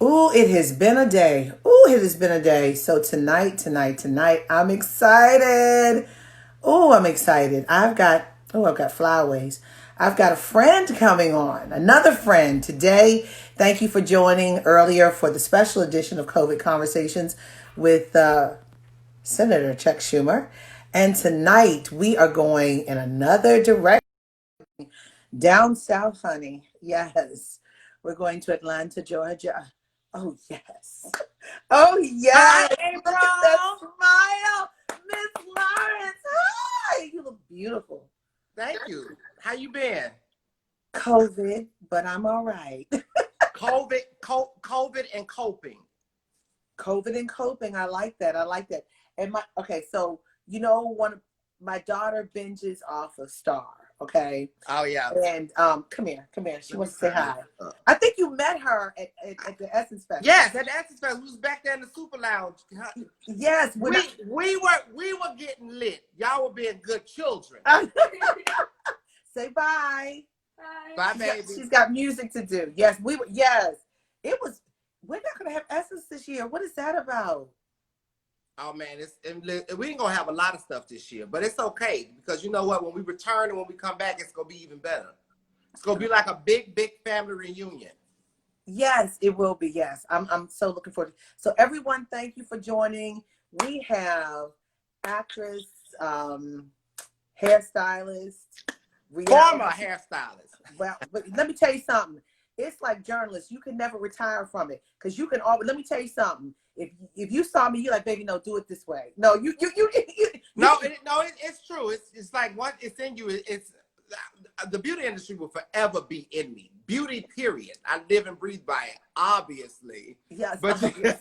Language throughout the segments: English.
Ooh, it has been a day. Ooh, it has been a day. So tonight, I'm excited. Ooh, I'm excited. I've got flyaways. I've got a friend coming on, another friend today. Thank you for joining earlier for the special edition of COVID Conversations with Senator Chuck Schumer. And tonight we are going in another direction. Down south, honey. Yes. We're going to Atlanta, Georgia. Oh, yes. Oh, Hi, yes. Look at that April. smile. Miss Lawrence. Hi. You look beautiful. Thank you. How you been? COVID, but I'm all right. COVID and coping. COVID and coping. I like that. I like that. And okay, so one of my daughter binges off of Star, okay? Oh yeah. And come here. She Let me wants to say turn hi. this up. I think you met her at the Essence Festival. Yes, at the Essence Fest. We was back there in the Super Lounge. Yes, We were getting lit. Y'all were being good children. say bye. Bye, She's baby. got music to do. Yes, we were. Yes, it was. We're not gonna have Essence this year. What is that about? Oh man, we ain't gonna have a lot of stuff this year, but it's okay because you know what? When we return and when we come back, it's gonna be even better. It's gonna be like a big family reunion. Yes, it will be. Yes, I'm so looking forward. So everyone, thank you for joining. We have actress, hairstylist, Former reality. hairstylist. Well, but let me tell you something. It's like journalists. You can never retire from it because you can always. Let me tell you something. If you saw me, you're like, baby, no, do it this way. No, It's true. It's like what it's in you. It's the beauty industry will forever be in me. Beauty, period. I live and breathe by it, obviously. yes, But yes,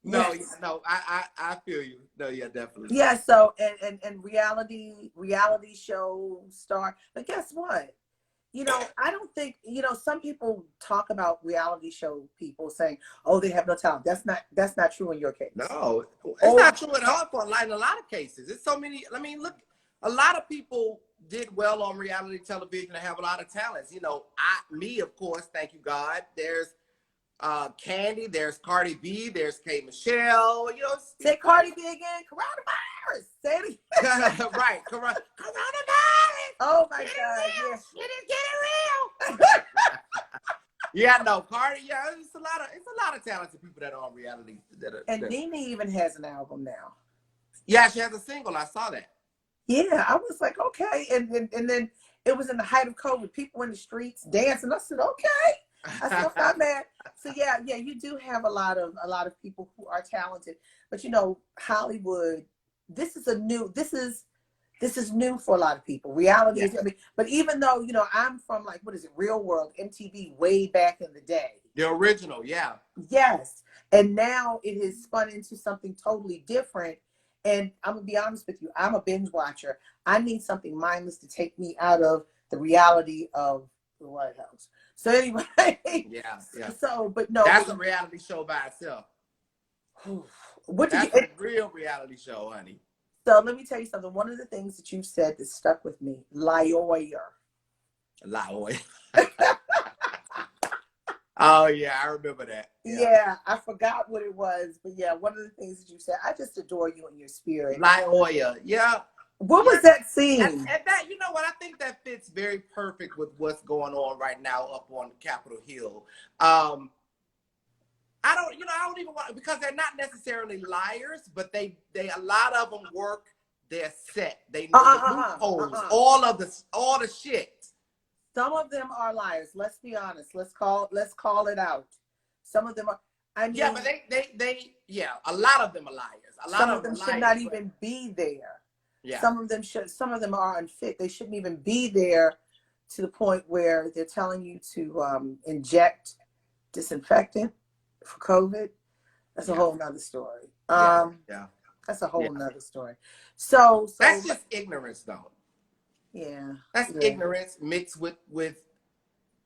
no, yes. no, I feel you. No, yeah, definitely. Yeah, so and reality show star. But guess what? I don't think, some people talk about reality show people saying, "Oh, they have no talent." That's not true in your case. No, it's Oh, not true at all for in a lot of cases. It's so many. I mean, look, a lot of people did well on reality television and have a lot of talents. Me, of course, thank you, God. There's Candy, there's Cardi B, there's K Michelle. say Cardi B again. Coronavirus. Say it again. Right, coronavirus. Oh my Get it God. real. Yes. Shit is getting real. Yeah, no, Cardi. Yeah, it's a lot of talented people that are on reality. And Nene even has an album now. Yeah, she has a single. I saw that. Yeah, I was like, okay. And then it was in the height of COVID. People in the streets dancing. I said, okay. I said, I'm not mad. So yeah, you do have a lot of people who are talented. But Hollywood, this is new for a lot of people. Reality Yeah, is, I mean, but even though, I'm from, like, what is it, Real World, MTV, way back in the day. the original. Yeah. Yes. And now it has spun into something totally different. And I'm going to be honest with you, I'm a binge watcher. I need something mindless to take me out of the reality of the White House. So anyway, Yeah. but no, That's a reality show by itself. what did you, That's a real reality show, honey. so let me tell you something. One of the things that you said that stuck with me, lawyer. Lawyer. Oh yeah, I remember that. Yeah, I forgot what it was, but yeah, one of the things that you said, I just adore you and your spirit. Lawyer. Yeah. What Yeah. was that And scene? that, you know what? I think that fits very perfect with what's going on right now up on Capitol Hill. I don't even want, because they're not necessarily liars, but they a lot of them work their set. They know the loopholes, all the shit. Some of them are liars. Let's be honest. Let's call it out. Some of them are. I mean, Yeah, but a lot of them are liars. A lot some of of them them are should liars, not but even be there. yeah. Some of them should. Some of them are unfit. They shouldn't even be there, to the point where they're telling you to inject disinfectant for COVID. That's a Yeah. whole nother story. Yeah. Yeah. That's a Yeah. whole nother story. So That's just ignorance, though. yeah, That's yeah. ignorance mixed with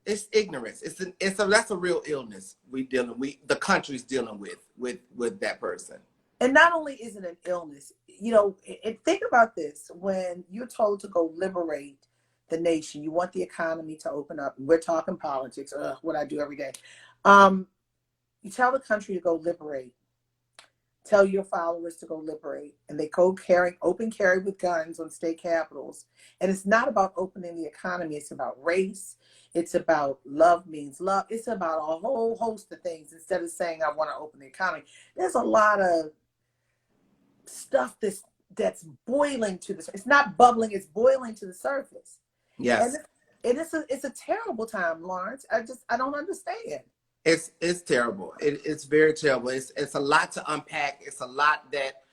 it's ignorance. That's a real illness the country's dealing with that person. And not only is it an illness, and think about this: when you're told to go liberate the nation, you want the economy to open up. We're talking politics, what I do every day. Um, You tell the country to go liberate. Tell your followers to go liberate, and they go carry open carry with guns on state capitals. And it's not about opening the economy. It's about race. It's about love means love. It's about a whole host of things. Instead of saying I want to open the economy, there's a lot of stuff that's boiling to the. It's not bubbling. It's boiling to the surface. And Yes. it's a terrible time, Lawrence. I don't understand. It's terrible. It's very terrible. It's a lot to unpack. It's a lot that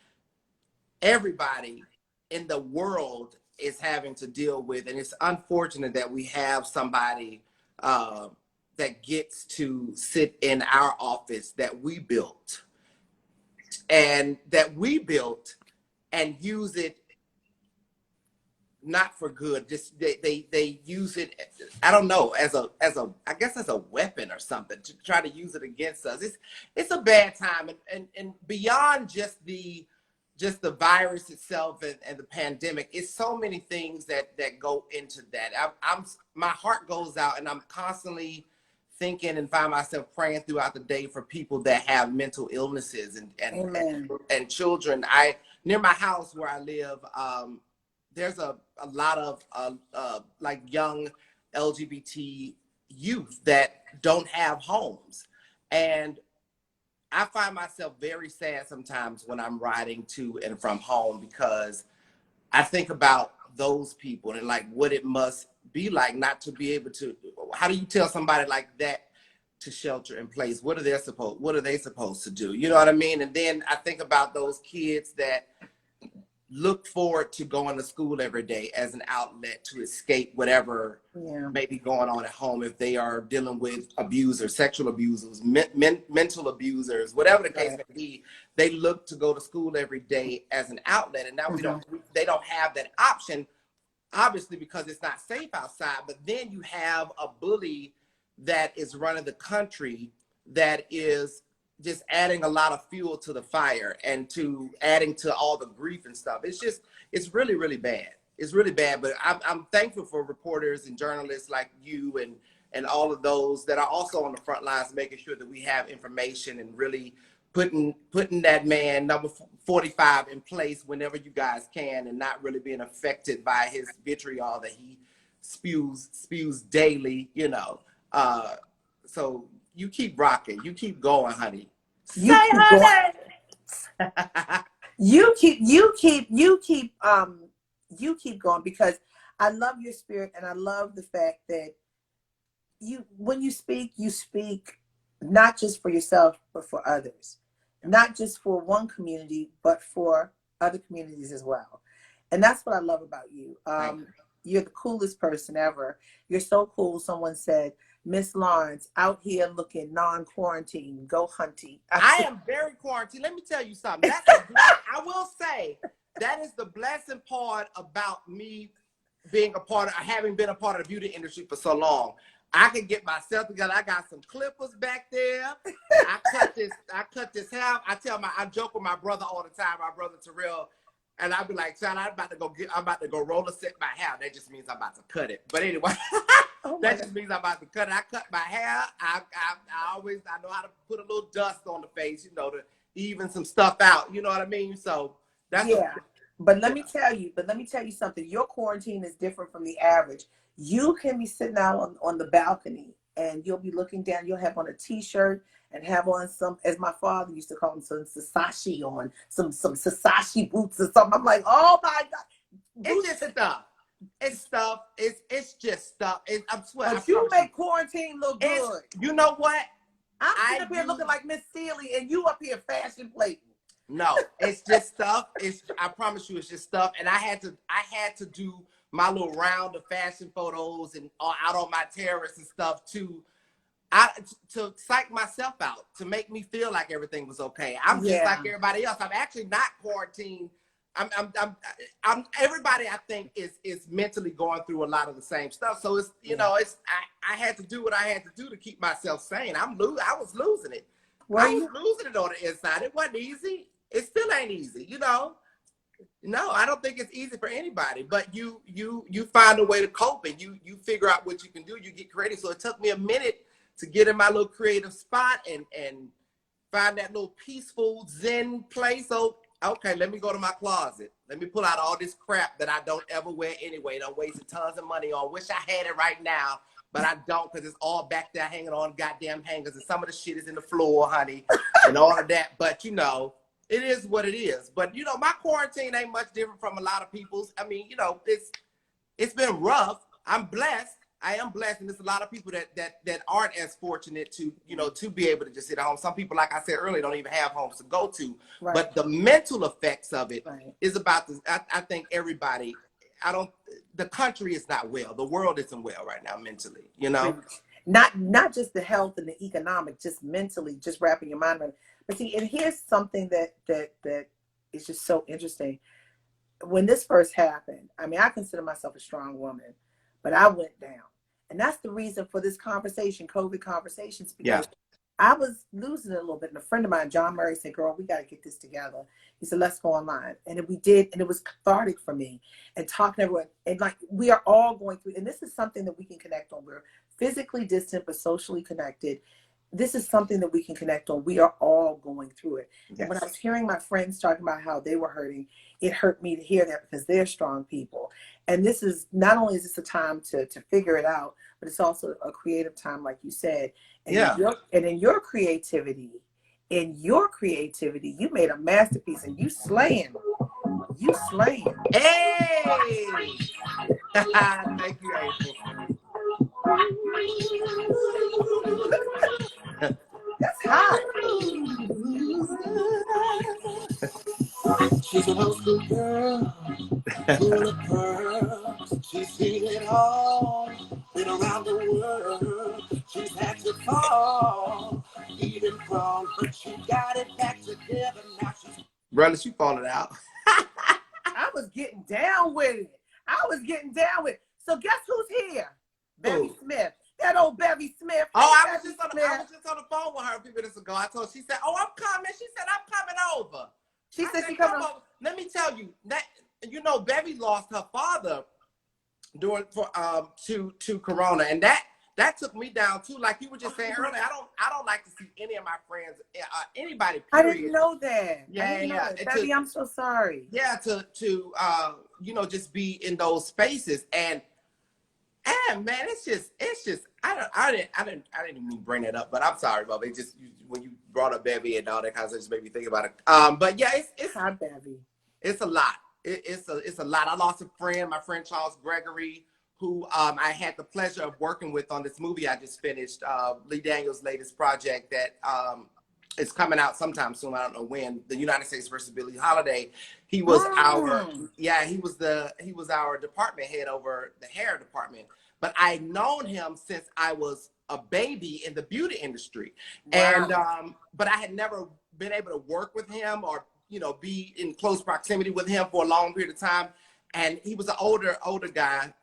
everybody in the world is having to deal with, and it's unfortunate that we have somebody that gets to sit in our office that we built and use it not for good. Just they use it, I don't know, as a I guess as a weapon or something, to try to use it against us. It's a bad time, and beyond just the virus itself and the pandemic, it's so many things that go into that. I'm my heart goes out, and I'm constantly thinking and find myself praying throughout the day for people that have mental illnesses and children. Near my house where I live, there's a lot of like young LGBT youth that don't have homes. And I find myself very sad sometimes when I'm riding to and from home, because I think about those people and like what it must be like not to be able to. How do you tell somebody like that to shelter in place? What are they supposed to do? You know what I mean? And then I think about those kids that look forward to going to school every day as an outlet to escape whatever may be going on at home. If they are dealing with abusers, sexual abusers, mental abusers, whatever the case may be, they look to go to school every day as an outlet. And now they don't have that option, obviously, because it's not safe outside. But then you have a bully that is running the country that is just adding a lot of fuel to the fire and to adding to all the grief and stuff. It's really, really bad. It's really bad, but I'm thankful for reporters and journalists like you and all of those that are also on the front lines, making sure that we have information and really putting that man number 45 in place whenever you guys can, and not really being affected by his vitriol that he spews daily, you know. So you keep rocking, you keep going, honey. You Say keep honey. You keep going, because I love your spirit, and I love the fact that when you speak not just for yourself, but for others, not just for one community, but for other communities as well. And that's what I love about you. You're the coolest person ever. You're so cool. Someone said, Miss Lawrence, out here looking non-quarantine, go hunting. I am very quarantined. Let me tell you something. I will say that is the blessing part about me being having been a part of the beauty industry for so long. I can get myself together. I got some clippers back there. I cut this hair. I joke with my brother all the time, my brother Terrell. And I'll be like, son, I'm about to go roller set my hair. That just means I'm about to cut it. But anyway, that just means I'm about to cut it. I cut my hair. I know how to put a little dust on the face, you know, to even some stuff out. You know what I mean? So that's But let me tell you something. Your quarantine is different from the average. You can be sitting out on the balcony, and you'll be looking down. You'll have on a t-shirt and have on some, as my father used to call them, some Sasashi on, some Sasashi boots or something. I'm like, oh my God. It's just stuff. It's stuff. It's just stuff. I swear. But you make quarantine look good. You know what? I'm sitting up here looking like Miss Sealy, and you up here fashion plating. No, it's just stuff. I promise you, it's just stuff. And I had to do my little round of fashion photos and out on my terrace and stuff to psych myself out, to make me feel like everything was okay. I'm just like everybody else. I'm actually not quarantined. I'm everybody I think is mentally going through a lot of the same stuff. So it's I had to do what I had to do to keep myself sane. I was losing it. I was losing it on the inside. It wasn't easy. It still ain't easy, you know. No, I don't think it's easy for anybody, but you find a way to cope, and you figure out what you can do. You get creative. So it took me a minute to get in my little creative spot and find that little peaceful Zen place. So, okay, let me go to my closet. Let me pull out all this crap that I don't ever wear anyway. I'm wasting tons of money on. Wish I had it right now, but I don't, because it's all back there hanging on goddamn hangers, and some of the shit is in the floor, honey, and all of that. But, you know, it is what it is. But, you know, my quarantine ain't much different from a lot of people's. I mean, you know, it's been rough. I'm blessed. I am blessed, and there's a lot of people that aren't as fortunate to, you know, to be able to just sit at home. Some people, like I said earlier, don't even have homes to go to. Right. But the mental effects of it is about this. I think everybody, the country is not well. The world isn't well right now mentally, you know? Not just the health and the economic, just mentally, just wrapping your mind around it. But see, and here's something that is just so interesting. When this first happened, I mean, I consider myself a strong woman, but I went down. And that's the reason for this conversation, COVID conversations, because I was losing it a little bit. And a friend of mine, John Murray, said, girl, we got to get this together. He said, let's go online. And we did. And it was cathartic for me. And talking to everyone. And like, we are all going through, and this is something that we can connect on. We're physically distant, but socially connected. This is something that we can connect on. We are all going through it. Yes. And when I was hearing my friends talking about how they were hurting, it hurt me to hear that, because they're strong people. And this is, not only is this a time to figure it out, but it's also a creative time, like you said. And in your creativity, you made a masterpiece, and you slaying. Hey! Thank you, April. That's hot. She's an old school girl, full of pearls. She's seen it all, been around the world. She's had to fall, even crawl, but she got it back together. Now she's... Brother, she falling out. I was getting down with it. So guess who's here? Bevy Smith. That old Bevy Smith. Oh, I was just on the phone with her a few minutes ago. I told her, she said, oh, I'm coming. She said, I'm coming over. She said she coming over. Let me tell you, that, you know, Bevy lost her father to Corona, and that took me down too. Like you were just saying earlier, I don't like to see any of my friends, anybody. Period. I didn't know that. Yeah. Bevy, I'm so sorry. Yeah, to you know, just be in those spaces, and man, it's just I didn't even bring that up, but I'm sorry, Bob. It just, when you brought up Bevy and all that kind of stuff, just made me think about it. But yeah, it's hi, Bevy. It's a lot. It's a lot. I lost a friend, my friend Charles Gregory, who I had the pleasure of working with on this movie I just finished, Lee Daniels' latest project that is coming out sometime soon. I don't know when. The United States versus Billie Holiday. He was he was our department head over the hair department. But I'd known him since I was a baby in the beauty industry. Wow. And but I had never been able to work with him or, you know, be in close proximity with him for a long period of time. And he was an older guy,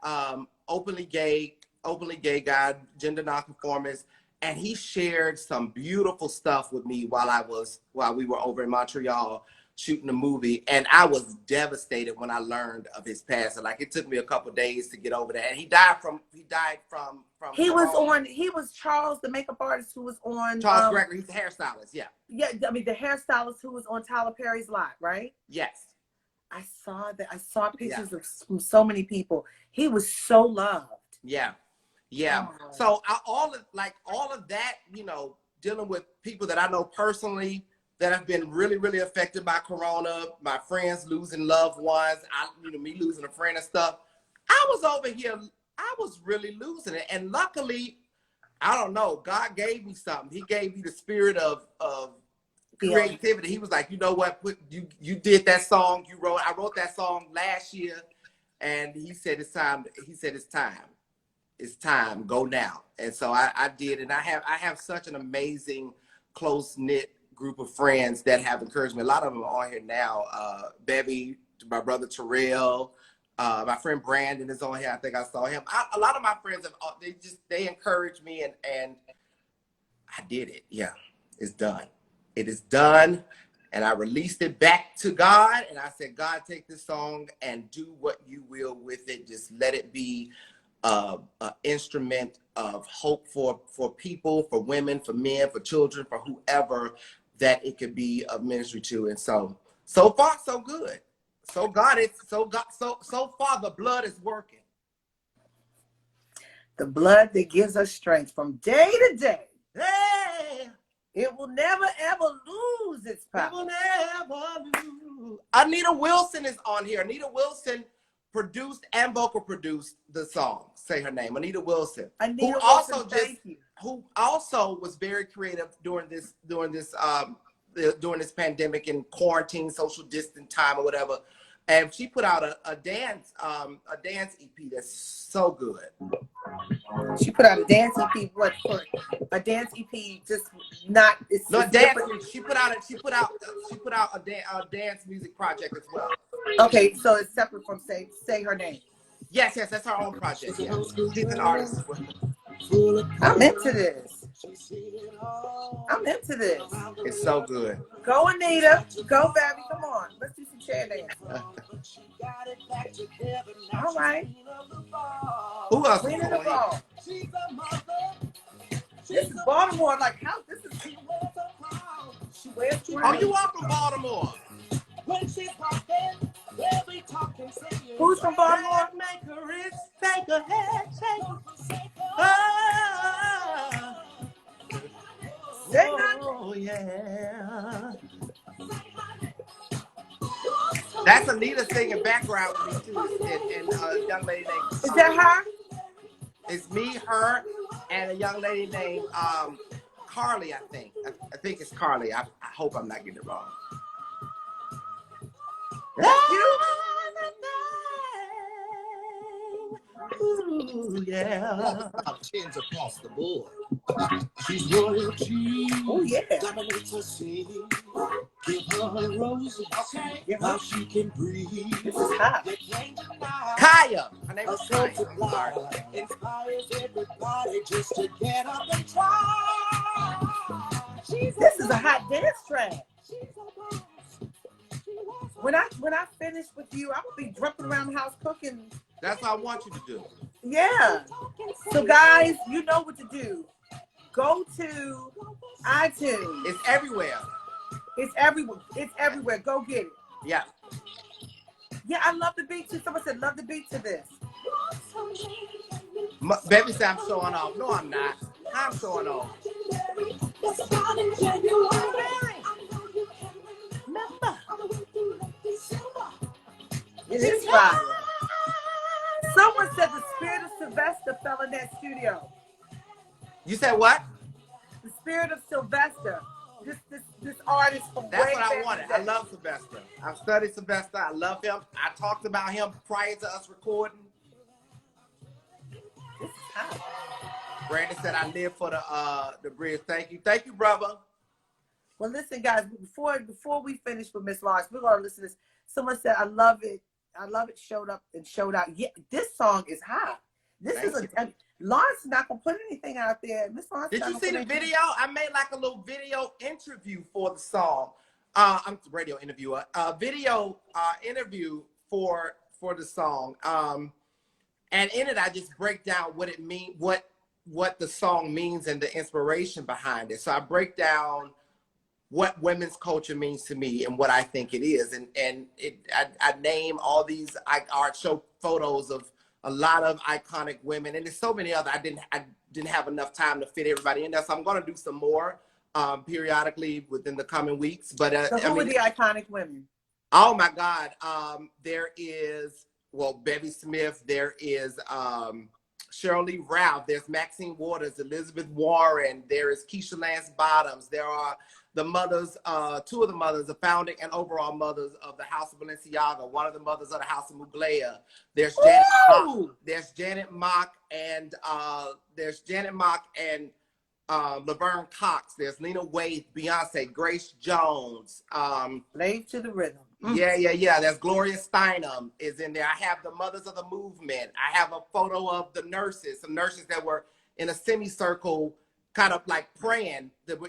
openly gay guy, gender nonconformist. And he shared some beautiful stuff with me while we were over in Montreal shooting the movie. And I was devastated when I learned of his passing. Like, it took me a couple of days to get over that. And he died from he was Charles, the makeup artist who was on Charles Gregory. He's the hairstylist. Yeah. Yeah. I mean, the hairstylist who was on Tyler Perry's lot, right? Yes. I saw that. I saw pictures of so many people. He was so loved. Yeah. Yeah. Oh. So all of that, you know, dealing with people that I know personally that have been really, really affected by Corona, my friends losing loved ones, me losing a friend and stuff. I was over here, I was really losing it. And luckily, I don't know, God gave me something. He gave me the spirit of creativity. He was like, you know what, you did that song, I wrote that song last year, and he said it's time. It's time, go now. And so I did, and I have such an amazing, close-knit group of friends that have encouraged me. A lot of them are on here now. Bevy, my brother Terrell, my friend Brandon is on here. I think I saw him. A lot of my friends they encouraged me, and I did it. Yeah, it's done. It is done. And I released it back to God, and I said, God, take this song and do what you will with it. Just let it be an instrument of hope for people, for women, for men, for children, for whoever, that it could be a ministry to. And so far, so good. So God, so far the blood is working. The blood that gives us strength from day to day. Hey, it will never ever lose its power. It will never lose. Anita Wilson is on here. Anita Wilson produced and vocal produced the song. Say her name, Anita Wilson. Anita Wilson, thank you. Who also was very creative during this pandemic and quarantine, social distance time or whatever. And she put out a dance EP that's so good. She put out a dance EP. What for? A dance EP, just not. It's no it's dance. different. She put out a dance music project as well. Okay, so it's separate from say her name. Yes, that's her own project. Yeah, she's an artist as well. I'm into this. I'm into this. It's so good. Go, Anita. Go, baby. Come on. Let's do some chair dance. All right. Who else? Queen of the ball. This is Baltimore. Like, how? This is. She wears green. Oh, you are from Baltimore. Who's from Baltimore? Make her rich, take her head, take her. Oh, yeah. That's Anita singing background with me too, and a young lady named. Is that her? It's me, her, and a young lady named Carly. I think it's Carly. I hope I'm not getting it wrong. That's you? Ooh, yeah. Top tens across the board. She's royalty. Oh, yeah. Dominates her city. Give her roses. Okay. How she can breathe. This is hot. Kaya. Her name is Kaya. Inspires everybody just to get up and try. This is a hot dance track. When I finish with you, I'm gonna be jumping around the house cooking. That's what I want you to do. Yeah. So guys, you know what to do. Go to iTunes. It's everywhere. It's everywhere. It's everywhere. Go get it. Yeah. Yeah, I love the beat too. Someone said love the beat to this. Baby said I'm showing off. No, I'm not. I'm showing off. It is fire. Someone said the spirit of Sylvester fell in that studio. You said what? The spirit of Sylvester. This artist from That's way what I back wanted. in the I day. love Sylvester. I've studied Sylvester. I love him. I talked about him prior to us recording. This is hot. Brandon said I live for the bridge. Thank you, brother. Well, listen, guys. Before we finish with Miss Lawrence, we're gonna listen to this. Someone said, "I love it. I love it." Showed up and showed out. Yeah, this song is hot. Lawrence is not gonna put anything out there. Miss Lawrence. Did you see the video? I made like a little video interview for the song. I'm the radio interviewer. Video interview for the song. And in it, I just break down what it means, what the song means, and the inspiration behind it. So I break down what women's culture means to me and what I think it is, and I name all these art show photos of a lot of iconic women, and there's so many other. I didn't have enough time to fit everybody in there, so I'm going to do some more periodically within the coming weeks. But So who are the iconic women? Oh my God, there is Bevy Smith, there is Shirley Ralph, there's Maxine Waters, Elizabeth Warren, there is Keisha Lance Bottoms, there are the mothers, two of the mothers, the founding and overall mothers of the House of Balenciaga, one of the mothers of the House of Mugler. There's Janet Mock and Laverne Cox. There's Lena Waithe, Beyonce, Grace Jones. Slave to the rhythm. Yeah. There's Gloria Steinem is in there. I have the mothers of the movement. I have a photo of the nurses, some nurses that were in a semicircle, kind of like praying. It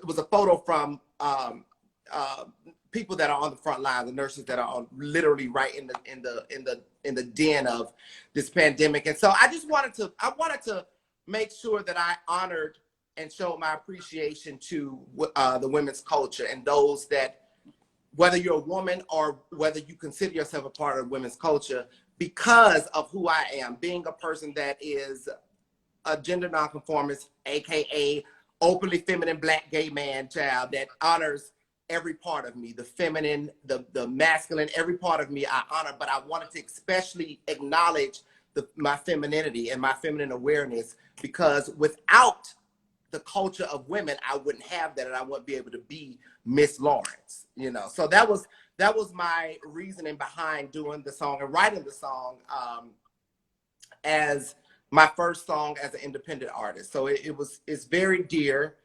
was a photo from people that are on the front line, the nurses that are literally right in the den of this pandemic. And so I wanted to make sure that I honored and showed my appreciation to the women's culture and those that, whether you're a woman or whether you consider yourself a part of women's culture, because of who I am, being a person that is a gender nonconformist, aka openly feminine black gay man child that honors every part of me, the feminine, the masculine, every part of me I honor, but I wanted to especially acknowledge my femininity and my feminine awareness, because without the culture of women, I wouldn't have that, and I wouldn't be able to be Miss Lawrence, you know. So that was my reasoning behind doing the song and writing the song as my first song as an independent artist. So it's very dear,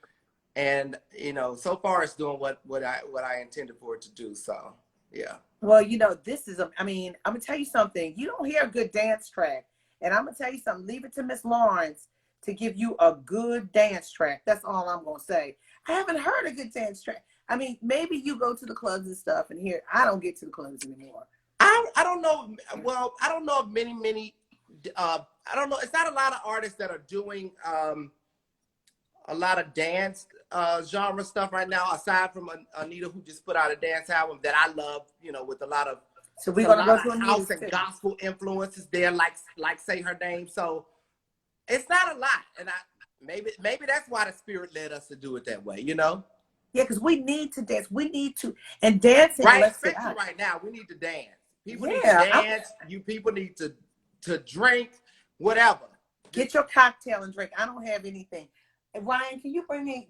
and you know, so far it's doing what I intended for it to do. So yeah. Well, you know, this is I mean, I'm gonna tell you something. You don't hear a good dance track, and I'm gonna tell you something. Leave it to Miss Lawrence to give you a good dance track. That's all I'm gonna say. I haven't heard a good dance track. I mean, maybe you go to the clubs and stuff and hear. I don't get to the clubs anymore. I don't know. Well, I don't know of many. I don't know. It's not a lot of artists that are doing a lot of dance genre stuff right now, aside from Anita, who just put out a dance album that I love. You know, with a lot of So we're gonna go to Anita's house and gospel influences there, like Say Her Name. So it's not a lot, and maybe that's why the Spirit led us to do it that way. You know. Yeah, because we need to dance. We need to, and dancing. Right, especially right now, we need to dance. People need to dance. You people need to drink, whatever. Get your cocktail and drink. I don't have anything. Ryan, can you bring me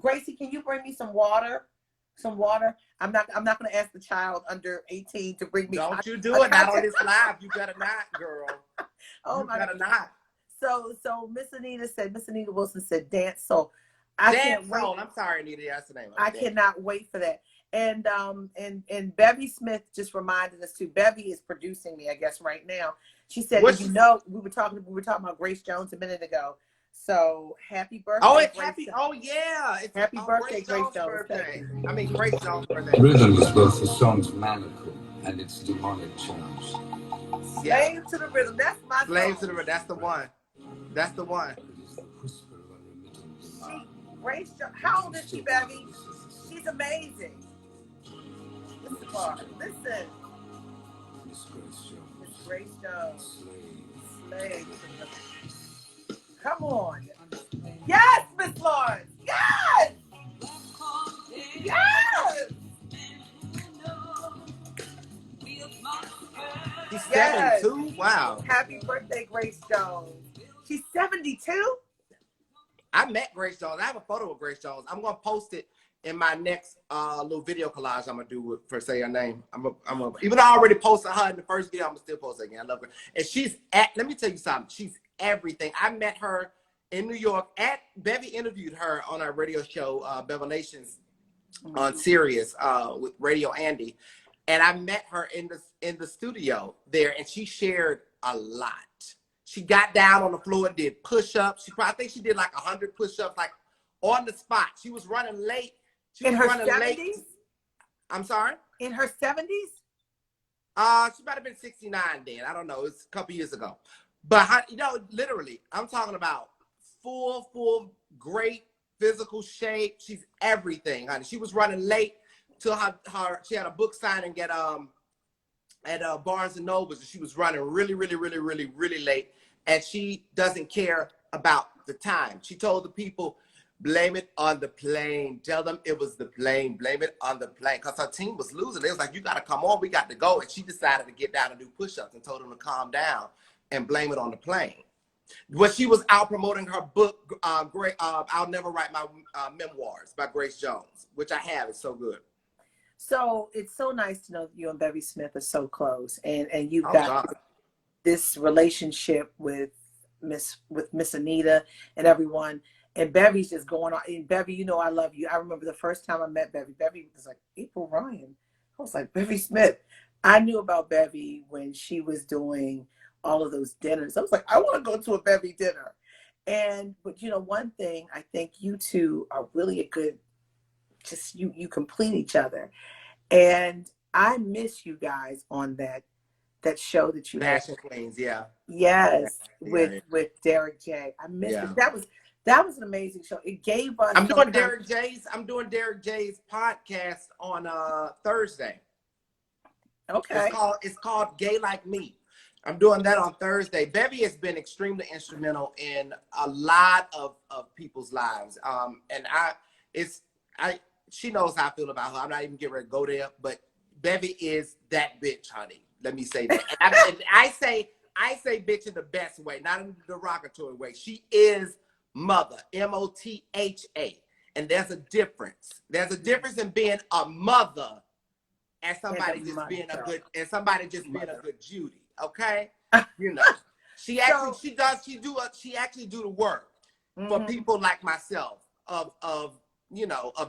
Gracie, can you bring me some water? Some water. I'm not gonna ask the child under 18 to bring me. Don't you do it, not on this live. You better not, girl. Oh you my better God. not. So Miss Anita Wilson said dance. So Dance Soul. I'm sorry, Anita, that's the name of it. I cannot wait for that. And Bevy Smith just reminded us too. Bevy is producing me, I guess, right now. She said, you know, we were talking about Grace Jones a minute ago. So happy birthday! Oh, it's happy! Oh yeah! It's happy birthday, Grace Jones' birthday. I mean, Grace Jones' birthday. Rhythm is both the song's maniacal and its demonic charms. Slave to the rhythm. That's my Slave to the rhythm. That's the one. That's the one. Grace Jones. How old is she, Bevy? She's amazing. Listen, listen. Miss Grace Jones. Slave to the Come on. Yes, Miss Lawrence. Yes. Yes. She's 72? Wow. Happy birthday, Grace Jones. She's 72? I met Grace Jones. I have a photo of Grace Jones. I'm going to post it in my next little video collage I'm going to do for Say Her Name. Even though I already posted her in the first video, I'm going to still post it again. I love her. And let me tell you something. She's everything. I met her in New York. Bevy interviewed her on our radio show, Bevel Nations, on Sirius with Radio Andy. And I met her in the studio there, and she shared a lot. She got down on the floor and did push-ups. I think she did like 100 push-ups, like on the spot. She was running late. In her 70s? I'm sorry? In her 70s? She might have been 69 then. I don't know. It's a couple years ago. But, you know, literally, I'm talking about full, great physical shape. She's everything, honey. She was running late to she had a book signing at Barnes & Nobles, and she was running really late, and she doesn't care about the time. She told the people, blame it on the plane. Tell them it was the plane. Blame it on the plane. Because her team was losing. They was like, you got to come on. We got to go. And she decided to get down and do push-ups and told them to calm down and blame it on the plane. When she was out promoting her book, I'll Never Write My Memoirs by Grace Jones, which I have. It's so good. So it's so nice to know that you and Bevy Smith are so close, and you've got this relationship with Miss Anita and everyone. And Bevy's just going on. And Bevy, you know I love you. I remember the first time I met Bevy. Bevy was like, April Ryan. I was like, Bevy Smith. I knew about Bevy when she was doing all of those dinners. I was like, I want to go to a Bevy dinner. But you know, one thing, I think you two are really a good, just you complete each other. And I miss you guys on that show that you had. National Queens, yeah. Yes, with Derek J. I miss it. That was an amazing show. It gave us I'm some doing kind Derek J's podcast on Thursday. okay. It's called Gay Like Me. I'm doing that on Thursday. Bevy has been extremely instrumental in a lot of people's lives. And she knows how I feel about her. I'm not even getting ready to go there, but Bevy is that bitch, honey. Let me say that. And I say bitch in the best way, not in the derogatory way. She is mother, Motha. And there's a difference. There's a difference in being a mother and somebody just being a good Judy, okay? You know, she actually do the work for people like myself of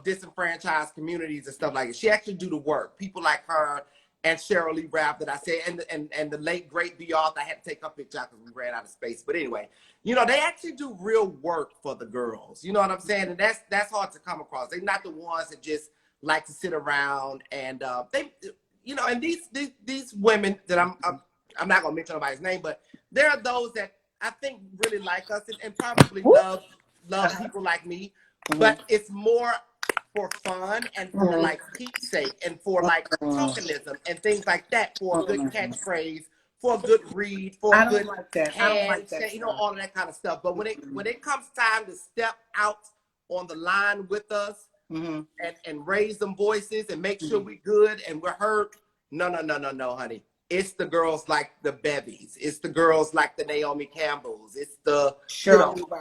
disenfranchised communities and stuff like that. She actually do the work. People like her and Cheryl Lee Ralph that I say, and the late great B. Arthur. I had to take her picture because we ran out of space. But anyway, they actually do real work for the girls. You know what I'm saying? And that's hard to come across. They're not the ones that just like to sit around and and these women that I'm not gonna mention nobody's name, but there are those that I think really like us and probably love people like me, but it's more for fun and for like Pete's sake and for like tokenism and things like that, for a good catchphrase, for a good read, for a good handshake, all of that kind of stuff. But when it comes time to step out on the line with us, and raise them voices and make sure we good and we're heard. No, honey. It's the girls like the Bevies. It's the girls like the Naomi Campbells. It's the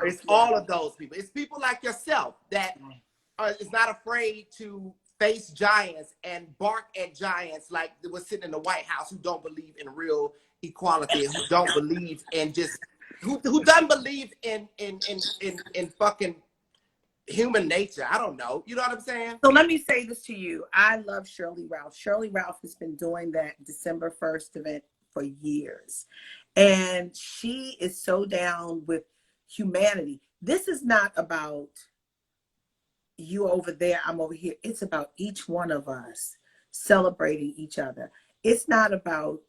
it's all of those people. It's people like yourself that is not afraid to face giants and bark at giants like they were sitting in the White House, who don't believe in real equality, who don't believe in who doesn't believe in fucking human nature. I don't know. You know what I'm saying? So let me say this to you. I love Shirley Ralph. Shirley Ralph has been doing that December 1st event for years. And she is so down with humanity. This is not about you over there, I'm over here. It's about each one of us celebrating each other. It's not about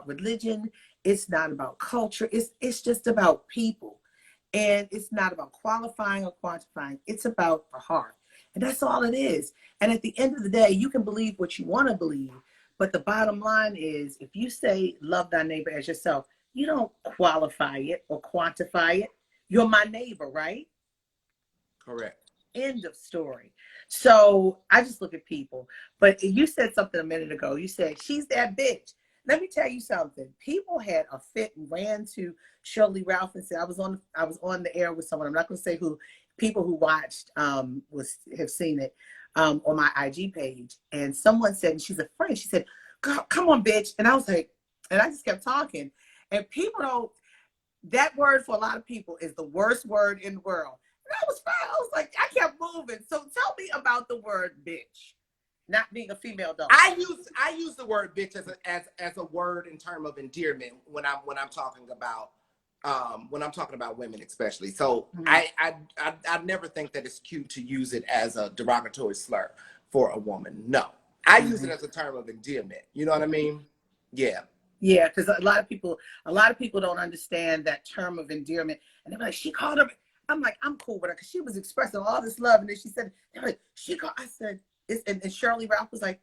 religion. It's not about culture. It's just about people. And it's not about qualifying or quantifying. It's about the heart. And that's all it is. And at the end of the day, you can believe what you want to believe. But the bottom line is, if you say love thy neighbor as yourself, you don't qualify it or quantify it. You're my neighbor, right? Correct. End of story. So I just look at people. But you said something a minute ago. You said, she's that bitch. Let me tell you something. People had a fit and ran to Shirley Ralph and said, I was on the air with someone. I'm not going to say who. People who watched have seen it on my IG page. And someone said, and she's a friend. She said, "Come on, bitch." And I was like, and I just kept talking. And people don't. That word for a lot of people is the worst word in the world. And I was fine. I was like, I kept moving. So tell me about the word bitch. Not being a female dog. I use the word bitch as a word in terms of endearment when I'm talking about women especially. So I never think that it's cute to use it as a derogatory slur for a woman. No, I use it as a term of endearment. You know what I mean? Yeah. Yeah, because a lot of people don't understand that term of endearment, and they're like, she called her. I'm like, I'm cool with her because she was expressing all this love, and then she said, they're like, she called. I said. And Shirley Ralph was like,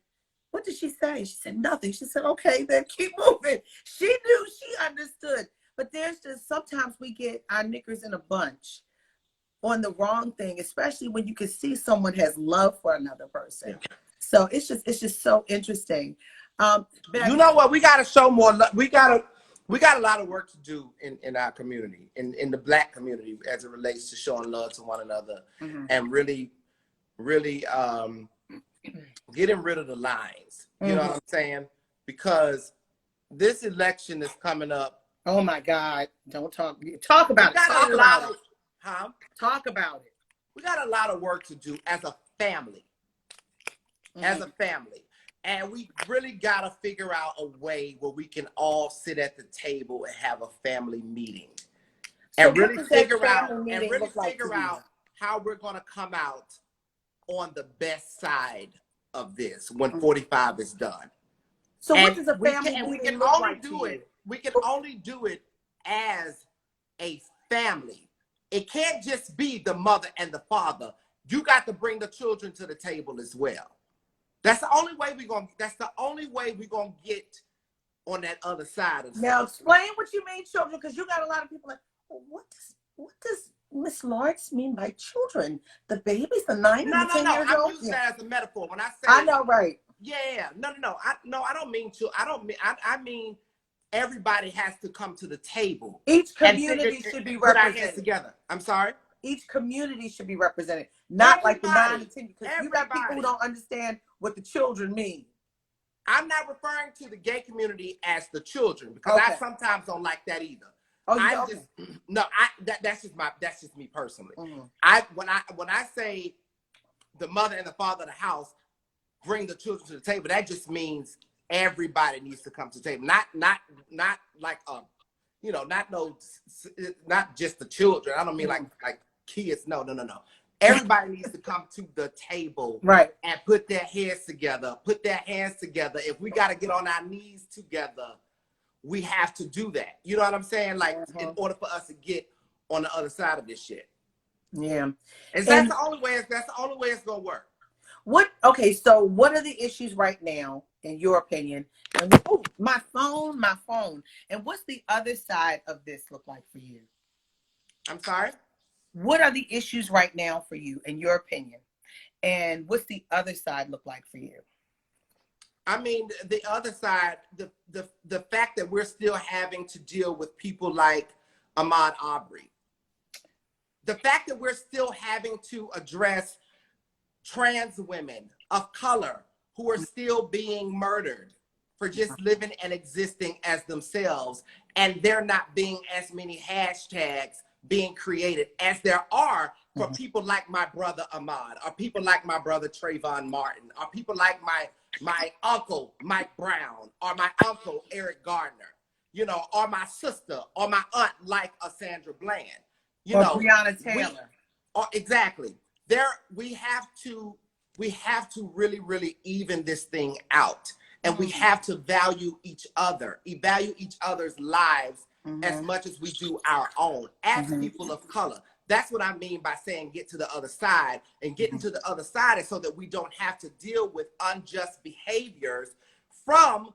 what did she say? She said, nothing. She said, okay, then keep moving. She knew, she understood. But there's just, sometimes we get our knickers in a bunch on the wrong thing, especially when you can see someone has love for another person. So it's just so interesting. You know what? We got to show more love. We got a lot of work to do in our community, in the Black community, as it relates to showing love to one another and really getting rid of the lines. You know what I'm saying? Because this election is coming up. Oh my God. Don't talk about it. Talk about it. We got a lot of work to do as a family. And we really got to figure out a way where we can all sit at the table and have a family meeting. So and really figure out how we're going to come out on the best side of this when 45 is done. So what does a family meeting look like to you? We can only do it as a family it can't just be the mother and the father. You got to bring the children to the table as well. That's the only way we're gonna get on that other side of Now stuff. explain what you mean, children, because you got a lot of people like, well, what does Miss Lawrence mean by children? The babies, the 9 and the 10 years I'm old? using that as a metaphor. When I say I know, right. Yeah. No. I don't mean to. I mean everybody has to come to the table. Each community should be put our hands represented. together. I'm sorry. Each community should be represented, not like the 9 and 10, because you got people who don't understand what the children mean. I'm not referring to the gay community as the children, because I sometimes don't like that either. Oh, that's just me personally. Mm-hmm. When I say the mother and the father of the house bring the children to the table, that just means everybody needs to come to the table. Not like not just the children. I don't mean like kids. No. Everybody needs to come to the table, right, and put their heads together, put their hands together. If we got to get on our knees together, we have to do that. You know what I'm saying? Like, in order for us to get on the other side of this shit. Yeah. And that's the only way it's gonna work. So what are the issues right now, in your opinion? And my phone. And what's the other side of this look like for you? I'm sorry? What are the issues right now for you, in your opinion? And what's the other side look like for you? I mean, the other side, the fact that we're still having to deal with people like Ahmaud Arbery. The fact that we're still having to address trans women of color who are still being murdered for just living and existing as themselves, and there not being as many hashtags being created as there are for people like my brother Ahmaud, or people like my brother Trayvon Martin, or people like my uncle Mike Brown, or my uncle Eric Gardner, or my sister or my aunt like Sandra Bland, or Breonna Taylor. Exactly. We have to really, really even this thing out. And we have to value each other's lives as much as we do our own as people of color. That's what I mean by saying get to the other side. And getting to the other side is so that we don't have to deal with unjust behaviors from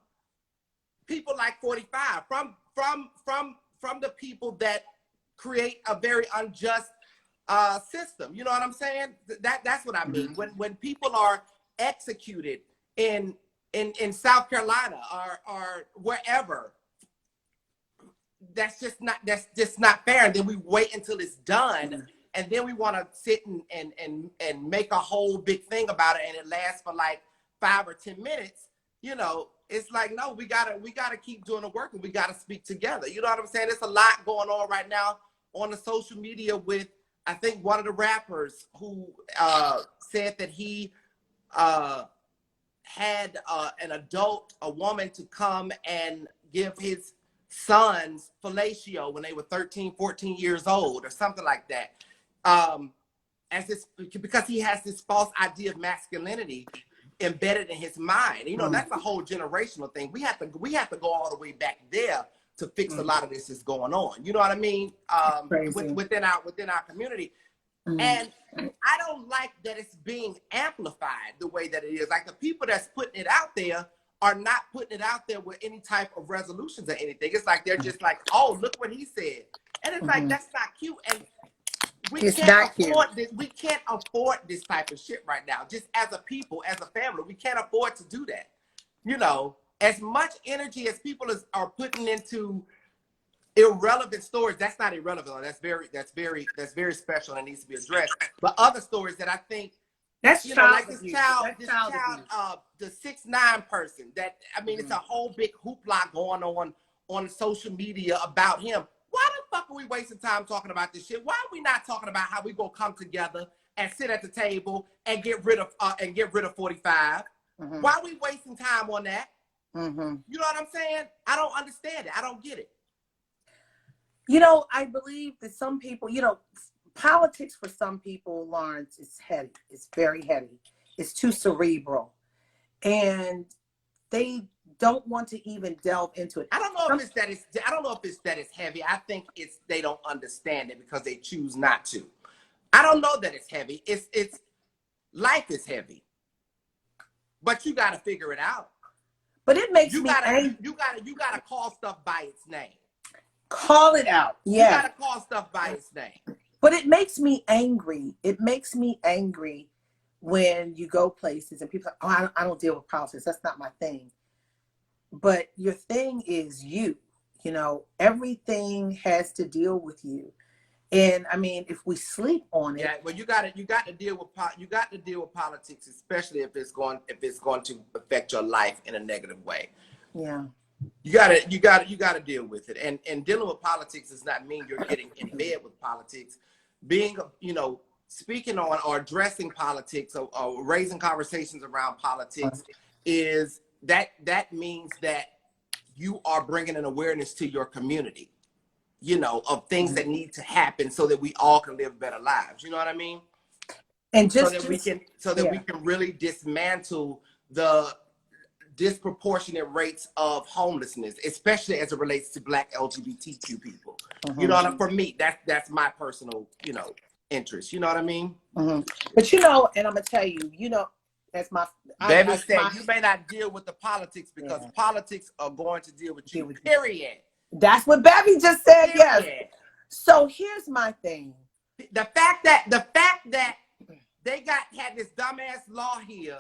people like 45, from the people that create a very unjust system. You know what I'm saying? That's what I mean. When people are executed in South Carolina or wherever, that's just not fair. And then we wait until it's done, and then we want to sit and make a whole big thing about it, and it lasts for like 5 or 10 minutes. It's like, no, we gotta keep doing the work, and we gotta speak together. You know what I'm saying? There's a lot going on right now on the social media with, I think, one of the rappers who said that he had a woman to come and give his sons fellatio when they were 13, 14 years old or something like that. Because he has this false idea of masculinity embedded in his mind. That's a whole generational thing. We have to go all the way back there to fix a lot of this is going on. You know what I mean? Within our community. And I don't like that it's being amplified the way that it is. Like, the people that's putting it out there are not putting it out there with any type of resolutions or anything. It's like they're just like, oh, look what he said. And it's like, that's not cute. And we can't afford this type of shit right now. Just as a people, as a family, we can't afford to do that. As much energy as people are putting into irrelevant stories, that's not irrelevant. That's very special and needs to be addressed. But other stories that I think, that's like this child, the 6'9" person. That, I mean, it's a whole big hoopla going on social media about him. Why the fuck are we wasting time talking about this shit? Why are we not talking about how we gonna come together and sit at the table and get rid of 45? Why are we wasting time on that? You know what I'm saying? I don't understand it. I don't get it. I believe that some people, politics for some people, Lawrence, is heady. It's very heady. It's too cerebral. And they don't want to even delve into it. I don't know know if it's that it's. I don't know if it's that it's heavy. I think it's they don't understand it because they choose not to. I don't know that it's heavy. It's life is heavy, but you got to figure it out. But it makes You me gotta angry. you gotta call stuff by its name. Call it out. You Yeah. gotta call stuff by its name. But it makes me angry. It makes me angry when you go places and people are like, oh, I don't deal with politics. That's not my thing. But your thing is you. You know, everything has to deal with you. And I mean, if we sleep on it, Yeah, well, you got to deal with politics, especially if it's going to affect your life in a negative way. yeah, You got to deal with it. And dealing with politics does not mean you're getting in bed with politics. Being, speaking on or addressing politics or raising conversations around politics is that means that you are bringing an awareness to your community, of things that need to happen so that we all can live better lives. You know what I mean? and So that we can really dismantle the disproportionate rates of homelessness, especially as it relates to Black LGBTQ people. You know what I mean? For me, that's my personal, interest. You know what I mean? But and I'm gonna tell you, that's my Baby said you may not deal with the politics because politics are going to deal with you. Period. That's what Bevy just said. Period. Yes. So here's my thing. The fact that they had this dumbass law here,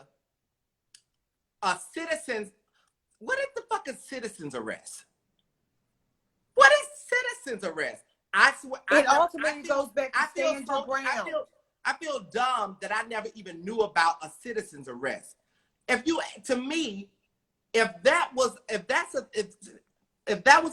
citizens. What is the fucking citizens arrest? What is citizens arrest? I swear. It ultimately goes back to stand your ground. I feel dumb that I never even knew about a citizen's arrest. If that was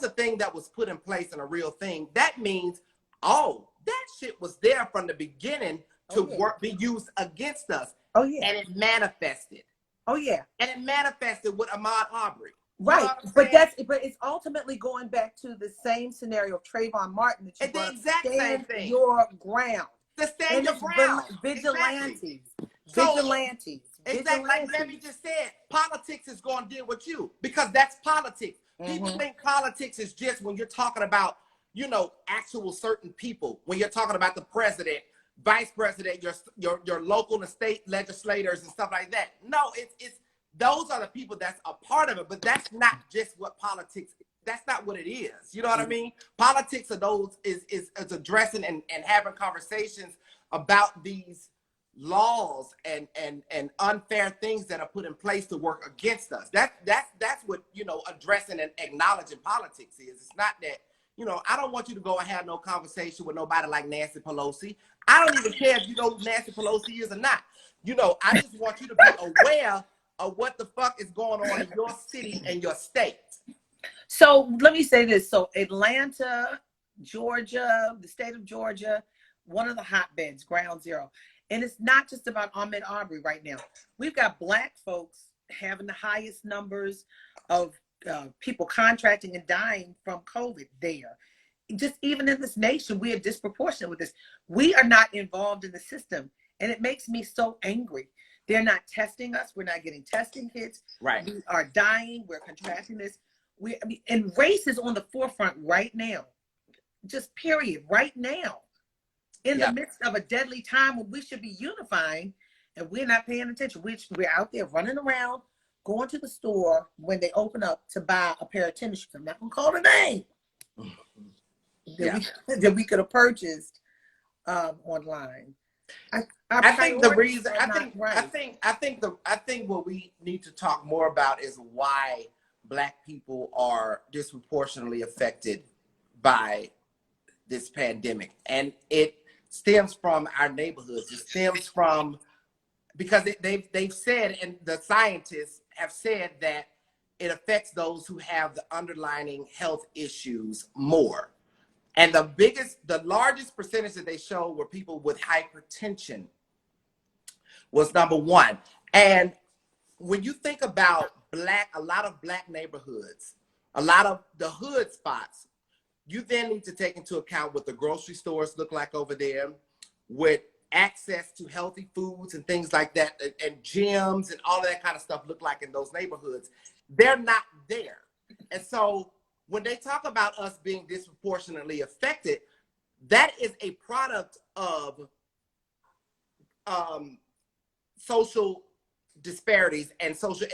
a thing that was put in place and a real thing, that means, that shit was there from the beginning to be used against us. Oh yeah. And it manifested. Oh yeah. And it manifested with Ahmaud Arbery. Right, but it's ultimately going back to the same scenario of Trayvon Martin that you the exact same thing. Your ground. To stand your ground. Vigilantes. Exactly. Vigilantes. Exactly. Like Debbie just said, politics is going to deal with you because that's politics. People think politics is just when you're talking about, actual certain people. When you're talking about the president, vice president, your local and state legislators and stuff like that. No, it's those are the people that's a part of it, but that's not just what politics. That's not what it is. You know what I mean? Politics is addressing and having conversations about these laws and unfair things that are put in place to work against us. That's what addressing and acknowledging politics is. It's not that I don't want you to go and have no conversation with nobody like Nancy Pelosi. I don't even care if you know who Nancy Pelosi is or not. I just want you to be aware of what the fuck is going on in your city and your state. So let me say this. So Atlanta, Georgia, the state of Georgia, one of the hotbeds, ground zero. And it's not just about Ahmaud Arbery right now. We've got Black folks having the highest numbers of people contracting and dying from COVID there. Just even in this nation, we are disproportionate with this. We are not involved in the system. And it makes me so angry. They're not testing us. We're not getting testing kits. Right. We are dying. We're contracting this. And race is on the forefront right now. Just period. Right now. In the midst of a deadly time when we should be unifying and we're not paying attention. We're out there running around, going to the store when they open up to buy a pair of tennis shoes. I'm not going to call the name. That we could have purchased online. I think what we need to talk more about is why Black people are disproportionately affected by this pandemic. And it stems from our neighborhoods. It stems from, because they've said, and the scientists have said that it affects those who have the underlying health issues more. And the largest percentage that they showed were people with hypertension was number one. And when you think about a lot of Black neighborhoods, a lot of the hood spots, you then need to take into account what the grocery stores look like over there, with access to healthy foods and things like that, and gyms and all of that kind of stuff look like in those neighborhoods. They're not there. And so when they talk about us being disproportionately affected, that is a product of social disparities and social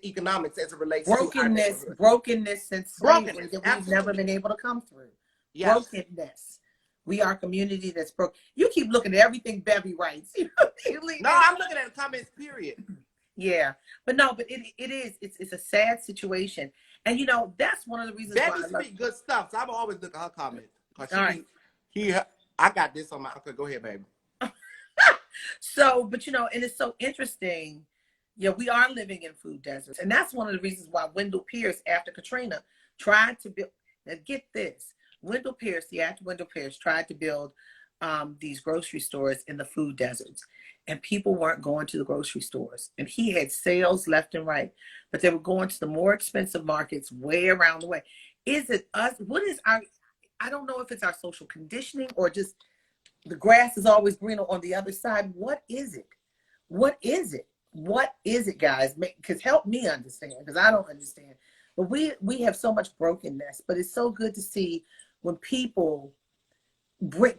economics as it relates to our neighborhood. Brokenness and slavery Brokenness, that we've never absolutely. been able to come through. Yes. Brokenness. We are a community that's broke. You keep looking at everything Bevy writes. No, I'm looking at the comments, period. Yeah, but no, but it's a sad situation, and that's one of the reasons why Bevy I love. speak good stuff, so I'm always looking at her comments. All right. I got this on my. Okay, go ahead, baby. So, but and it's so interesting. Yeah, we are living in food deserts, and that's one of the reasons why Wendell Pierce, after Katrina, tried to build. Now, get this: the actor Wendell Pierce, tried to build these grocery stores in the food deserts, and people weren't going to the grocery stores, and he had sales left and right, but they were going to the more expensive markets way around the way. Is it us? What is our? I don't know if it's our social conditioning or just the grass is always greener on the other side. What is it? What is it? What is it, guys? Because help me understand, because I don't understand. But we have so much brokenness, but it's so good to see when people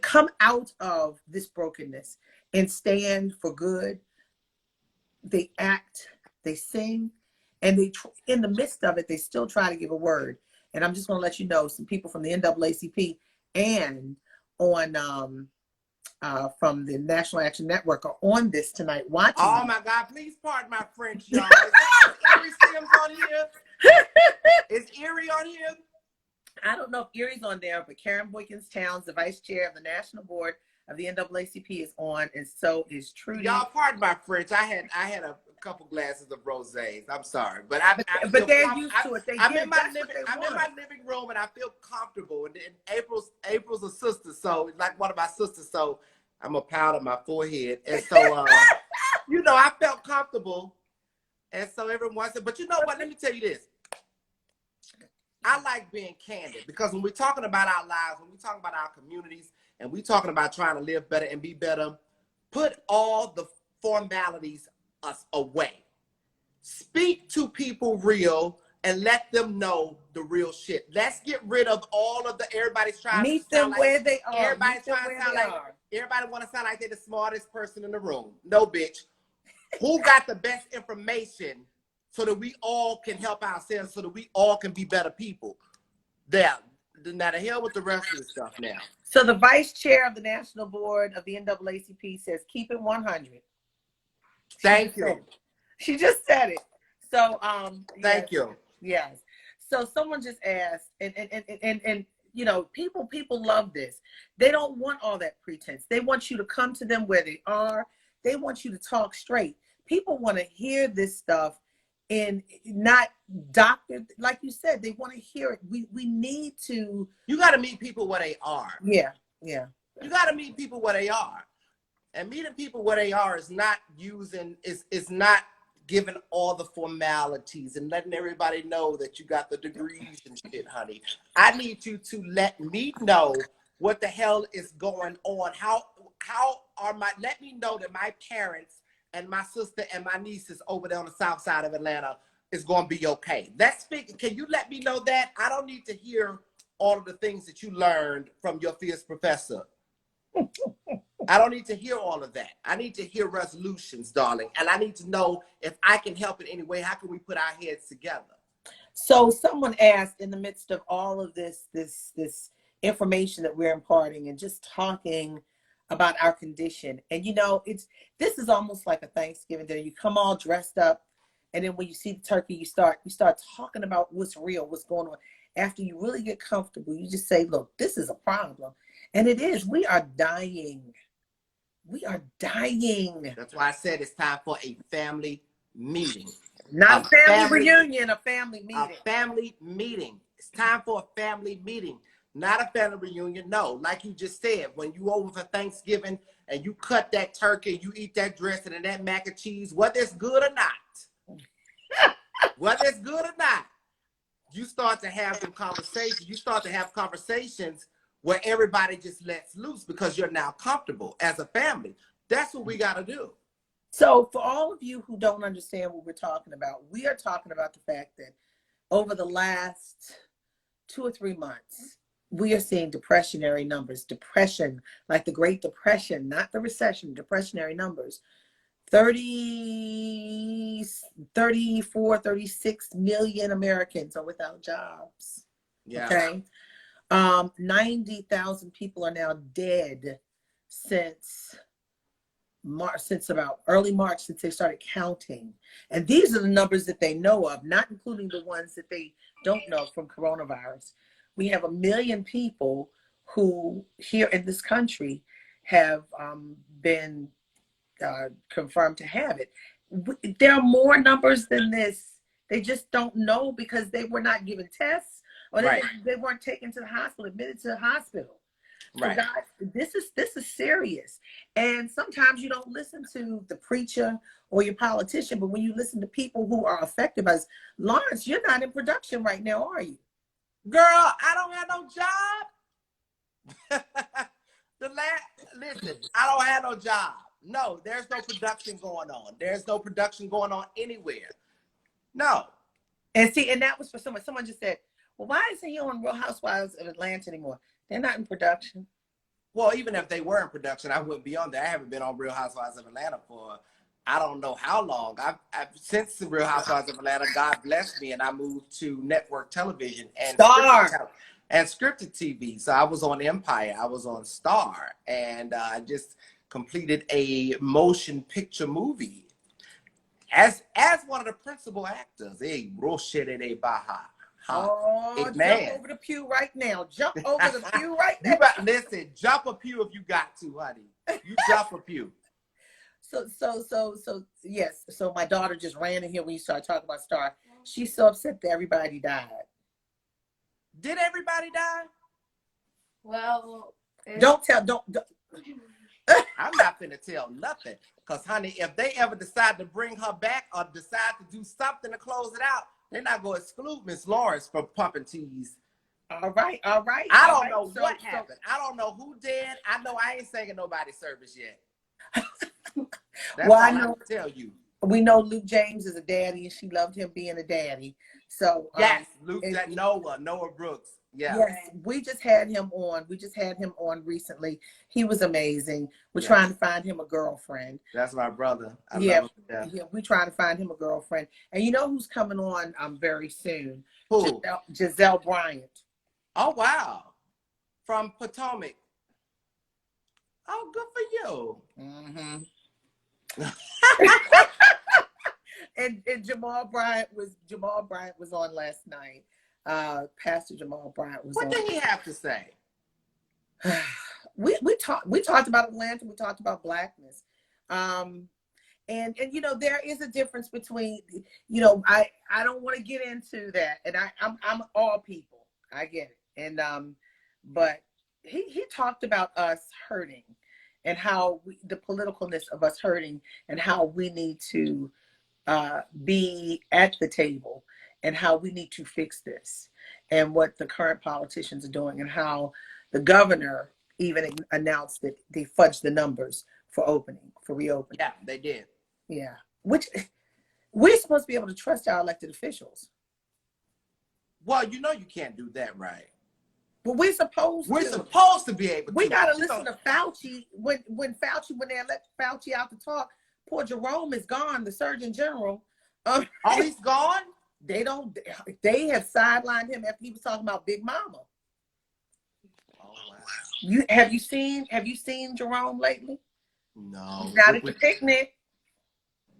come out of this brokenness and stand for good. They act, they sing, and in the midst of it, they still try to give a word. And I'm just going to let you know, some people from the NAACP and on from the National Action Network are on this tonight watching. Oh my God, please pardon my French, y'all. Is Erie Sims on here? Is Erie on here? I don't know if Erie's on there, but Karen Boykins Towns, the vice chair of the National Board of the NAACP, is on, and so is Trudy. Y'all pardon my French. I had a couple glasses of rosés. I'm sorry, but they're used to it. I'm in my living room and I feel comfortable. And April's a sister, so like one of my sisters. So I'm a pound on my forehead, and so I felt comfortable. And so everyone said, but you know what? Let me tell you this. I like being candid, because when we're talking about our lives, when we're talking about our communities, and we're talking about trying to live better and be better, put all the formalities away. Speak to people real and let them know the real shit. Let's get rid of all of everybody's trying to meet them where they are. Everybody's trying to sound like everybody want to sound like they're the smartest person in the room. No, bitch. Who got the best information so that we all can help ourselves, so that we all can be better people? Now the hell with the rest of the stuff now. So the vice chair of the National Board of the NAACP says, keep it 100. Thank you. She just said it. So thank you. Yes. So someone just asked, and people love this. They don't want all that pretense. They want you to come to them where they are. They want you to talk straight. People want to hear this stuff and not doctored. Like you said, they want to hear it. We need to. You got to meet people where they are. Yeah. You got to meet people where they are. And meeting people where they are is not not giving all the formalities and letting everybody know that you got the degrees and shit, honey. I need you to let me know what the hell is going on. Let me know that my parents and my sister and my nieces over there on the south side of Atlanta is going to be okay. Let's speak. Can you let me know that? I don't need to hear all of the things that you learned from your fierce professor. I don't need to hear all of that. I need to hear resolutions, darling. And I need to know if I can help in any way. How can we put our heads together? So someone asked, in the midst of all of this information that we're imparting and just talking about our condition, and this is almost like a Thanksgiving dinner. You come all dressed up, and then when you see the turkey, you start talking about what's real, what's going on. After you really get comfortable, you just say, look, this is a problem. And it is. We are dying. We are dying. That's why I said it's time for a family meeting. Not a family reunion, a family meeting. A family meeting. It's time for a family meeting. Not a family reunion. No, like you just said, when you over for Thanksgiving and you cut that turkey, you eat that dressing and that mac and cheese, whether it's good or not. Whether it's good or not, you start to have them conversations. You start to have conversations where everybody just lets loose because you're now comfortable as a family. That's what we got to do. So for all of you who don't understand what we're talking about, we are talking about the fact that over the last 2 or 3 months, we are seeing depressionary numbers. Depression, like the Great Depression, not the recession, depressionary numbers. 30, 34, 36 million Americans are without jobs. Yeah. Okay. 90,000 people are now dead since March, since about early March, since they started counting. And these are the numbers that they know of, not including the ones that they don't know from coronavirus. We have 1 million people who here in this country have been confirmed to have it. There are more numbers than this. They just don't know because they were not given tests, or Right. they weren't taken to the hospital, admitted to the hospital. So Right. God, this is serious. And sometimes you don't listen to the preacher or your politician, but when you listen to people who are affected by this, Lawrence, you're not in production right now, are you? Girl, I don't have no job. Listen, I don't have no job. No, there's no production going on. There's no production going on anywhere. No. And see, and that was for someone. Someone just said, well, why isn't he on Real Housewives of Atlanta anymore? They're not in production. Well, even if they were in production, I wouldn't be on there. I haven't been on Real Housewives of Atlanta for I don't know how long. I've since the Real Housewives of Atlanta, God blessed me, and I moved to network television and scripted TV. So I was on Empire, I was on Star, and I just completed a motion picture movie as one of the principal actors. Hey, Rochelle de Baja. Oh, jump over the pew right now. Jump over the pew right now. Listen, jump a pew if you got to, honey. You jump a pew. So yes. So my daughter just ran in here when you started talking about Star. She's so upset that everybody died. Did everybody die? Well, don't. I'm not finna tell nothing. Because, honey, if they ever decide to bring her back or decide to do something to close it out, they're not going to exclude Miss Lawrence from pumping teas. All right. I don't know what happened. I don't know who did. I know I ain't singing nobody's service yet. That's all I can tell you. We know Luke James is a daddy, and she loved him being a daddy. So yes, Noah Brooks. Yeah. Yes, we just had him on. We just had him on recently. He was amazing. We're trying to find him a girlfriend. That's my brother. I love him. Yeah, we're trying to find him a girlfriend. And you know who's coming on very soon? Who? Giselle Bryant. Oh, wow. From Potomac. Oh, good for you. Mm-hmm. and Jamal Bryant was on last night. Pastor Jamal Bryant was on. What did he have to say? we talked about Atlanta. We talked about blackness. And you know, there is a difference between, you know, I don't want to get into that. And I'm all people. I get it. And but he talked about us hurting and how the politicalness of us hurting and how we need to be at the table and how we need to fix this and what the current politicians are doing and how the governor even announced that they fudged the numbers for reopening. Yeah, they did. Yeah, which we're supposed to be able to trust our elected officials. Well, you know you can't do that, right? But we're supposed to be able to. We got to listen to Fauci. When they let Fauci out to talk, poor Jerome is gone, the Surgeon General. Oh, he's gone? They have sidelined him after he was talking about Big Mama. Oh, wow. Have you seen Jerome lately? No. He's not at the picnic.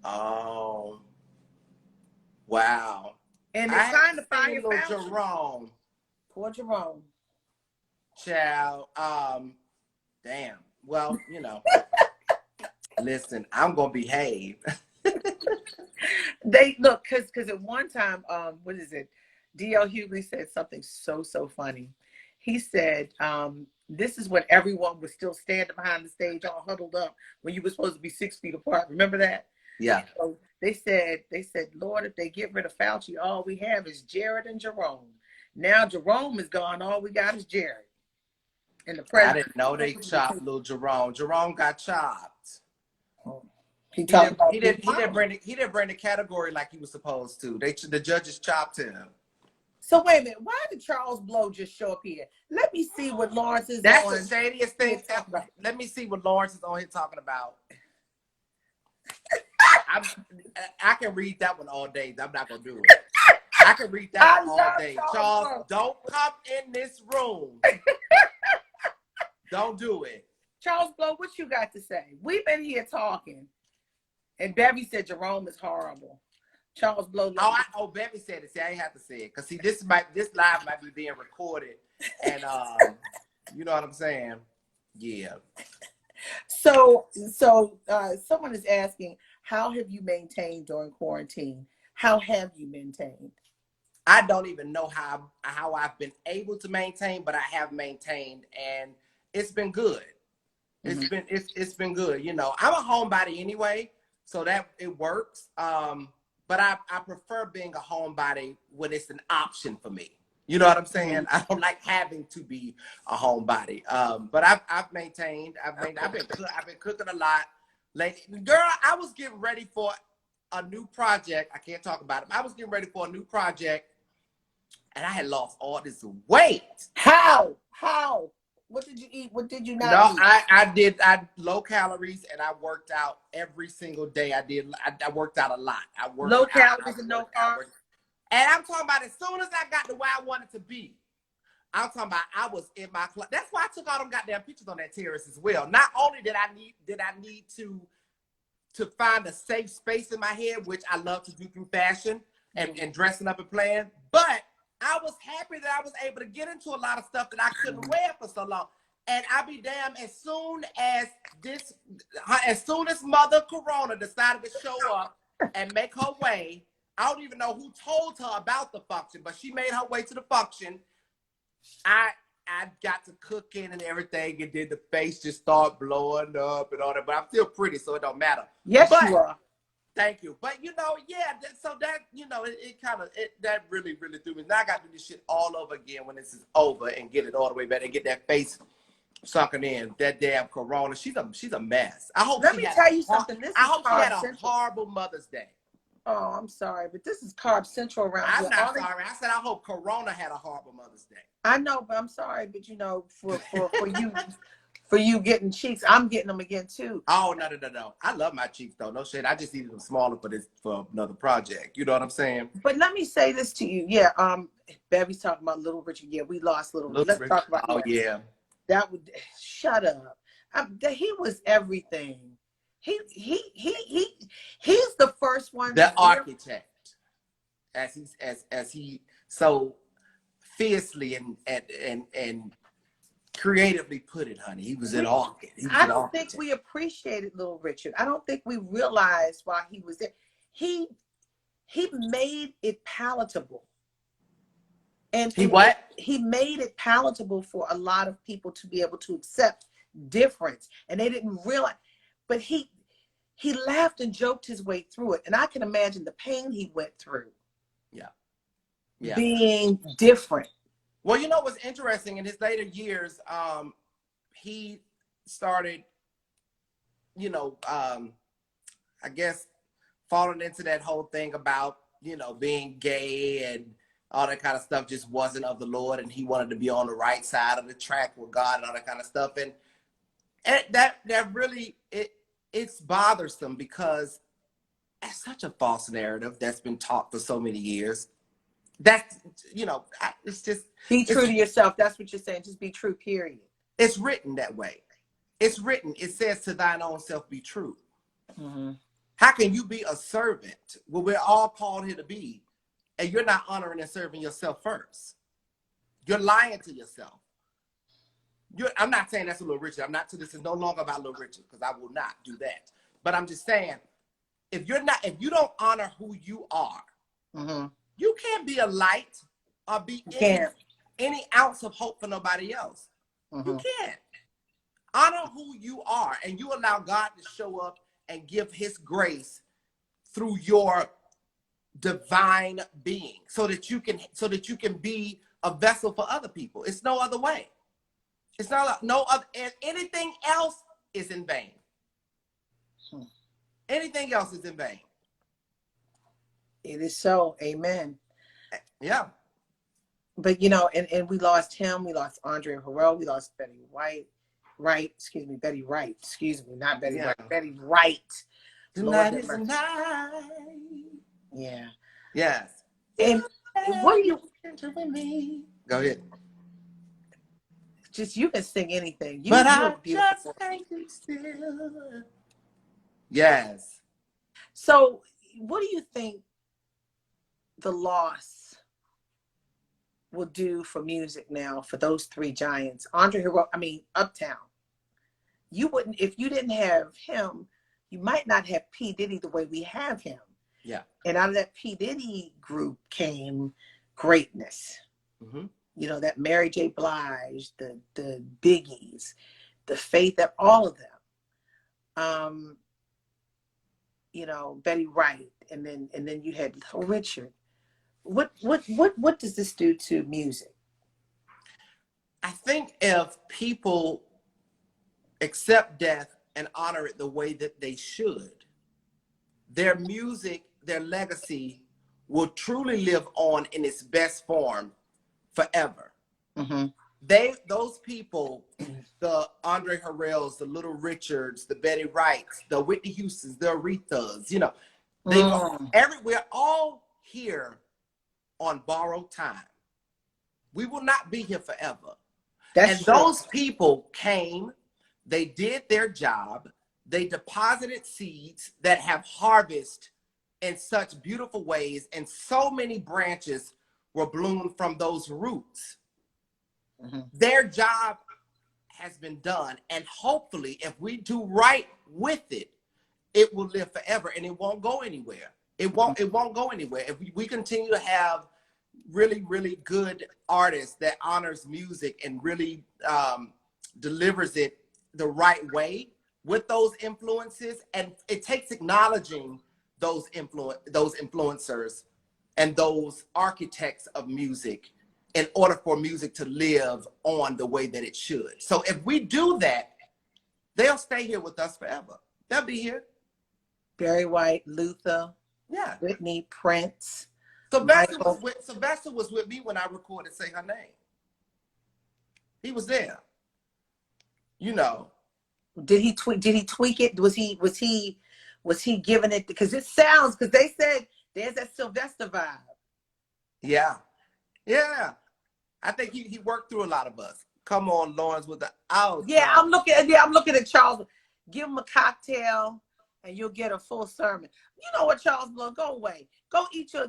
Oh. Wow. And they're trying to fire Jerome. Poor Jerome. Child. Damn. Well, you know. Listen, I'm gonna behave. They look because at one time, what is it? D.L. Hughley said something so funny. He said, this is when everyone was still standing behind the stage, all huddled up, when you were supposed to be 6 feet apart. Remember that? Yeah. So they said, Lord, if they get rid of Fauci, all we have is Jared and Jerome. Now Jerome is gone. All we got is Jared. And the president. I didn't know they chopped little Jerome. Jerome got chopped. Oh. He didn't bring the category like he was supposed to. The judges chopped him. So wait a minute. Why did Charles Blow just show up here? Let me see what Lawrence is That's on. the shadiest thing ever. Let me see what Lawrence is on here talking about. I can read that one all day. I'm not gonna do it. I can read that one all day. Charles, don't come in this room. Don't do it. Charles Blow, what you got to say? We've been here talking, and Bevy said Jerome is horrible. Charles Blow. Bevy said it. See, I ain't have to say it because see, this live might be being recorded, and you know what I'm saying? Yeah. So someone is asking, how have you maintained during quarantine? How have you maintained? I don't even know how I've been able to maintain, but I have maintained, and it's been good. Mm-hmm. It's been good. You know, I'm a homebody anyway, so that it works. But I prefer being a homebody when it's an option for me. You know what I'm saying? Mm-hmm. I don't like having to be a homebody. But I've maintained. I've been cooking a lot lately. Girl, I was getting ready for a new project. I can't talk about it. I was getting ready for a new project, and I had lost all this weight. How? What did you eat? What did you not eat? I low calories, and I worked out every single day. I worked out a lot. I worked low out, calories and no carbs. And I'm talking about as soon as I got to where I wanted to be, I'm talking about I was in my club. That's why I took all them goddamn pictures on that terrace as well. Not only did I need to find a safe space in my head, which I love to do through fashion and dressing up and playing, but I was happy that I was able to get into a lot of stuff that I couldn't wear for so long. And I be damn, as soon as Mother Corona decided to show up and make her way, I don't even know who told her about the function, but she made her way to the function. I got to cooking and everything, and then the face just started blowing up and all that. But I'm still pretty, so it don't matter. Yes, you are. Thank you. But you know, yeah, so that, you know, it kind of that really threw me. Now I got to do this shit all over again when this is over and get it all the way back and get that face sunken in. That damn Corona. She's a mess. I hope Let me tell you something. I hope she had a horrible Mother's Day. Oh, I'm sorry, but this is Carb Central around here. I'm not sorry. I said I hope Corona had a horrible Mother's Day. I know, but I'm sorry, but you know, for you. For you getting cheeks, I'm getting them again too. Oh, no. I love my cheeks though. No shit. I just needed them smaller for another project. You know what I'm saying? But let me say this to you. Yeah, Bevvy's talking about Little Richard. Yeah, we lost Little Richard. Let's talk about yeah. That would shut up. He was everything. He's the first one. The architect. As he so fiercely and creatively put it, honey. He was an architect. I don't think we appreciated Little Richard. I don't think we realized why he was there. He made it palatable. And he made it palatable for a lot of people to be able to accept difference. And they didn't realize, but he laughed and joked his way through it. And I can imagine the pain he went through. Yeah. Being different. Well, you know what's interesting, in his later years, he started, you know, I guess falling into that whole thing about, you know, being gay and all that kind of stuff just wasn't of the Lord, and he wanted to be on the right side of the track with God and all that kind of stuff. And that really, it's bothersome because it's such a false narrative that's been taught for so many years. That's, you know, it's just... Be true to yourself. That's what you're saying. Just be true, period. It's written that way. It's written. It says to thine own self be true. Mm-hmm. How can you be a servant when we're all called here to be, and you're not honoring and serving yourself first? You're lying to yourself. I'm not saying that's a Little Richard. This is no longer about Little Richard, because I will not do that. But I'm just saying, if you don't honor who you are, mm-hmm. you can't be a light or be any ounce of hope for nobody else. Mm-hmm. You can't. Honor who you are, and you allow God to show up and give his grace through your divine being so that you can be a vessel for other people. It's no other way. It's not no other, and anything else is in vain. Anything else is in vain. It is so. Amen. Yeah. but you know, and we lost him. We lost Andre Harrell. We lost Betty White. Betty Wright. Excuse me, not Betty White. Betty Wright. Tonight is the night. Yeah. Yes. And what do you with me? Go ahead. Just you can sing anything. But I just can't keep still. Yes. So, what do you think the loss will do for music now for those three giants? Andre Harrell, I mean, Uptown. You wouldn't, if you didn't have him, you might not have P. Diddy the way we have him. Yeah. And out of that P. Diddy group came greatness. Mm-hmm. You know, that Mary J. Blige, the Biggies, the Faith, that all of them. You know, Betty Wright, and then you had Little Richard. What does this do to music? I think if people accept death and honor it the way that they should, their music, their legacy will truly live on in its best form forever. Mm-hmm. Those people, the Andre Harrells, the Little Richards, the Betty Wrights, the Whitney Houstons, the Arethas, you know, we're all here on borrowed time. We will not be here forever. That's true. Those people came, they did their job, they deposited seeds that have harvested in such beautiful ways, and so many branches were bloomed from those roots. Mm-hmm. Their job has been done, and hopefully if we do right with it, it will live forever and it won't go anywhere. It won't go anywhere. If we continue to have really, really good artists that honors music and really delivers it the right way with those influences, and it takes acknowledging those influencers and those architects of music in order for music to live on the way that it should. So if we do that, they'll stay here with us forever. They'll be here. Barry White, Luther, yeah, Whitney, Prince. Sylvester was with me when I recorded Say Her Name. He was there. You know. Did he tweak it? Was he giving it, because it sounds, because they said there's that Sylvester vibe. Yeah. Yeah. I think he worked through a lot of us. Come on, Lawrence, with the out. Yeah, I'm looking at Charles. Give him a cocktail and you'll get a full sermon. You know what, Charles Blow? Go away. Go eat your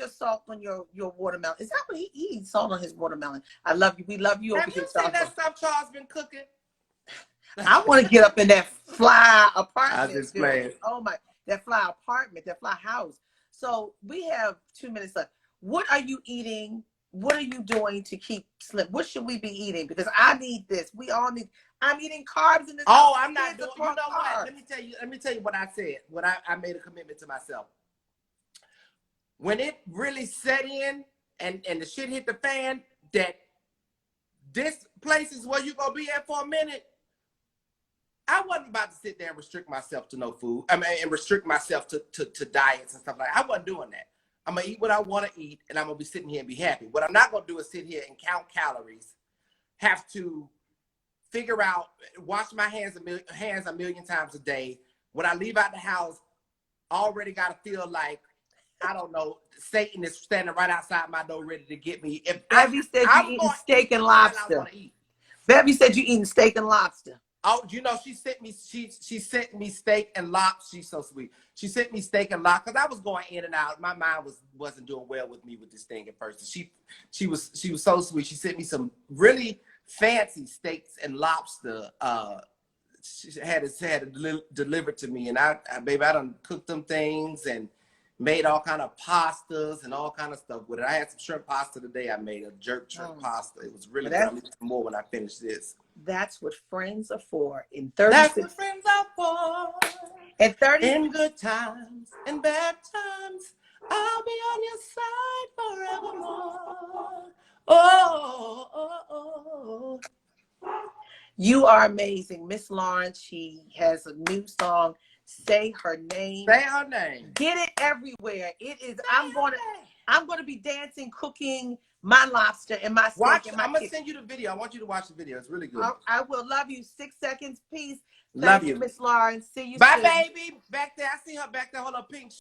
salt on your watermelon. Is that what he eats? Salt on his watermelon. I love you. We love you. Have you seen that stuff Charles been cooking? I want to get up in that fly apartment. I just playing. Oh my, that fly apartment, that fly house. So we have 2 minutes left. What are you eating? What are you doing to keep slim? What should we be eating? Because I need this. We all need. I'm eating carbs in this. Oh, I'm not doing. You know what? Let me tell you what I said. What I made a commitment to myself. When it really set in and the shit hit the fan, that this place is where you're gonna be at for a minute. I wasn't about to sit there and restrict myself to no food. I mean, and restrict myself to diets and stuff like that. I wasn't doing that. I'm going to eat what I want to eat, and I'm going to be sitting here and be happy. What I'm not going to do is sit here and count calories, have to figure out, wash my hands a million times a day. When I leave out the house, I already got to feel like, I don't know, Satan is standing right outside my door ready to get me. If Bevy said you eating steak and lobster. Bevy said you eating steak and lobster. Oh, you know, she sent me steak and lobster. She's so sweet. She sent me steak and lobster because I was going in and out. My mind wasn't doing well with me with this thing at first. She was so sweet. She sent me some really fancy steaks and lobster. She had it delivered to me, and I done cooked them things and made all kind of pastas and all kind of stuff with it. I had some shrimp pasta today. I made a jerk shrimp pasta. It was really good. I'm gonna eat some more when I finish this. That's what friends are for. In 36. That's what friends are for. At 30. In good times and bad times, I'll be on your side forevermore. Oh, oh, oh. You are amazing. Miss Lawrence, she has a new song, Say Her Name. Say Her Name. Get it everywhere. It is, I'm going to be dancing, cooking. my lobster and my steak Watch. and my I'm gonna chicken. send you the video. I want you to watch the video. It's really good. I will love you. 6 seconds. Peace. Love Thank you, you. Miss Lauren. See you Bye, soon. baby. Back there. I see her back there. Hold up, pink.